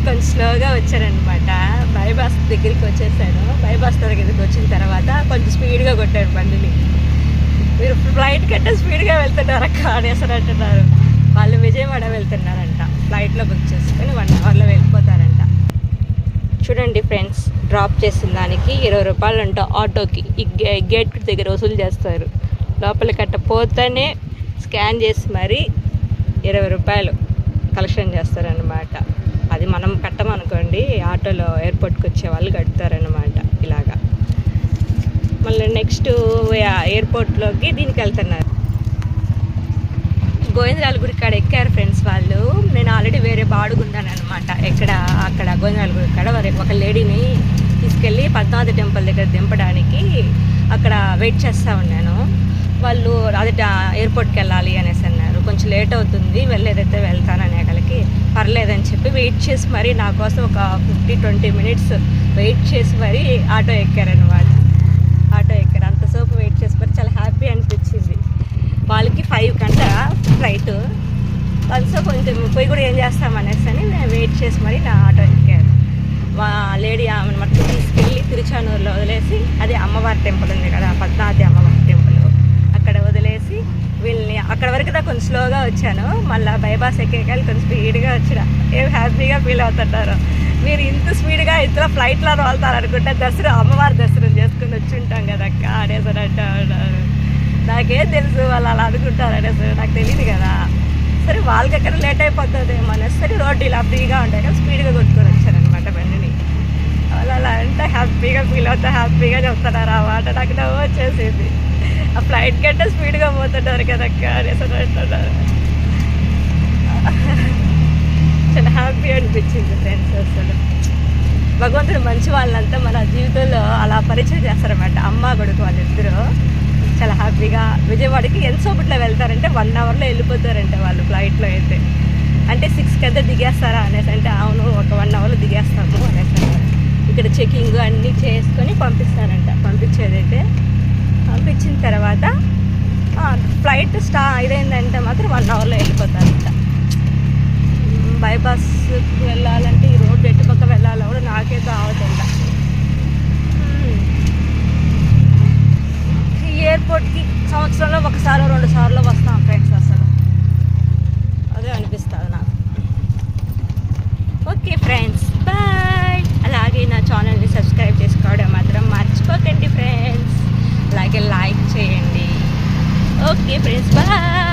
కొంచెం స్లోగా వచ్చారనమాట. బైపాస్ దగ్గరికి వచ్చేసాను. బైపాస్ దగ్గరికి వచ్చిన తర్వాత కొంచెం స్పీడ్గా కొట్టారు బండిని. మీరు ఫ్లైట్ కంటే స్పీడ్గా వెళ్తున్నారు అక్క అనేసి అంటున్నారు. వాళ్ళు విజయవాడ వెళ్తున్నారంట. ఫ్లైట్లో బుక్ చేసుకొని 1 అవర్లో వెళ్ళిపోతారంట. చూడండి ఫ్రెండ్స్, డ్రాప్ చేసిన దానికి 20 రూపాయలు అంట ఆటోకి. ఈ గేట్ దగ్గర వసూలు చేస్తారు. లోపలికి అట్ట పోతేనే స్కాన్ చేసి మరీ 20 రూపాయలు కలెక్షన్ చేస్తారనమాట. అది మనం కట్టమనుకోండి, ఆటోలో ఎయిర్పోర్ట్కి వచ్చే వాళ్ళు కడతారనమాట ఇలాగా. మళ్ళీ నెక్స్ట్ ఎయిర్పోర్ట్లోకి దీనికి వెళ్తున్నారు. గోవిందరాల గుడి కాడ ఎక్కారు ఫ్రెండ్స్ వాళ్ళు. నేను ఆల్రెడీ వేరే బాడుగున్నాను అనమాట. అక్కడ గోవిందరాల గుడి కాడ ఒక లేడీని తీసుకెళ్ళి పద్మావతి టెంపుల్ దగ్గర దింపడానికి అక్కడ వెయిట్ చేస్తూ ఉన్నాను. వాళ్ళు అది ఎయిర్పోర్ట్కి వెళ్ళాలి అనేసి అన్నారు. కొంచెం లేట్ అవుతుంది, వెళ్ళేదైతే వెళ్తాననే కలికి పర్లేదని చెప్పి వెయిట్ చేసి మరీ నా కోసం ఒక 50-20 మినిట్స్ వెయిట్ చేసి మరీ ఆటో ఎక్కారనమాట. అంతసేపు వెయిట్ చేసి మరి చాలా హ్యాపీ అనిపించింది. వాళ్ళకి 5 గంట ఫ్లైట్. వాళ్ళతో కొంచెం పోయి కూడా ఏం చేస్తామనేసి అని నేను వెయిట్ చేసి మరీ నా ఆటో ఎక్కాను. లేడీ ఆమెను మొత్తం తీసుకెళ్ళి తిరుచానూరులో వదిలేసి, అదే అమ్మవారి టెంపుల్ ఉంది కదా, పద్మావతి అమ్మవారి టెంపుల్, అక్కడ వదిలేసి వీళ్ళని అక్కడ వరకు దా కొంచెం స్లోగా వచ్చాను. మళ్ళీ బైపాస్ ఎక్కేకాలి కొంచెం స్పీడ్గా వచ్చిన. ఏం హ్యాపీగా ఫీల్ అవుతుంటారు. మీరు ఇంత స్పీడ్గా ఇంతలో ఫ్లైట్లో వెళ్తారు అనుకుంటే అమ్మవారి దర్శనం చేసుకుని వచ్చి ఉంటాం కదా అక్క అనేసి అంటారు. నాకేం తెలుసు వాళ్ళు అలా అనుకుంటారు అనేసి నాకు తెలియదు కదా. సరే వాళ్ళకి ఎక్కడ లేట్ అయిపోతుందేమో అనేసి సరే రోడ్డు ఇలా ఫ్రీగా ఉంటాయి కదా, స్పీడ్గా కొట్టుకొని వచ్చారనమాట బండిని. వాళ్ళు అలా అంటే హ్యాపీగా ఫీల్ అవుతా, హ్యాపీగా చెప్తున్నారు ఆ మాట. నాకు నవ్వు వచ్చేసింది. ఆ ఫ్లైట్ కంటే స్పీడ్గా పోతున్నారు కదక్క అనేసి అంటున్నారు. చాలా హ్యాపీ అనిపించింది ఫ్రెండ్స్. అసలు భగవంతుడు మంచి వాళ్ళంతా మన జీవితంలో అలా పరిచయం చేస్తారన్నమాట. అమ్మ కొడుకు వాళ్ళిద్దరూ చాలా హ్యాపీగా విజయవాడకి ఎంతసేపట్లో వెళ్తారంటే 1 అవర్లో వెళ్ళిపోతారంట వాళ్ళు ఫ్లైట్లో అయితే. అంటే 6కి అయితే దిగేస్తారా అనేసి అంటే అవును, ఒక 1 అవర్లో దిగేస్తాము అనేసి అన్నారు. ఇక్కడ చెకింగ్ అన్నీ చేసుకొని పంపిస్తారంట. పంపించేదైతే పంపించిన తర్వాత ఫ్లైట్ ఇదైందంటే మాత్రం 1 అవర్లో వెళ్ళిపోతారంట. బైపాస్కి వెళ్ళాలంటే ఈ రోడ్డు ఎటుపక్క వెళ్ళాలో కూడా నాకైతే అవదంట. ఈ ఎయిర్పోర్ట్కి సంవత్సరంలో 1-2 సార్లు వస్తాం ఫ్రెండ్స్. అసలు అదే అనిపిస్తుంది నాకు. Okay friends, bye. అలాగే నా ఛానల్ని సబ్స్క్రైబ్ చేసుకోవడం మాత్రం మర్చిపోకండి ఫ్రెండ్స్. అలాగే లైక్ చేయండి. Okay friends, bye.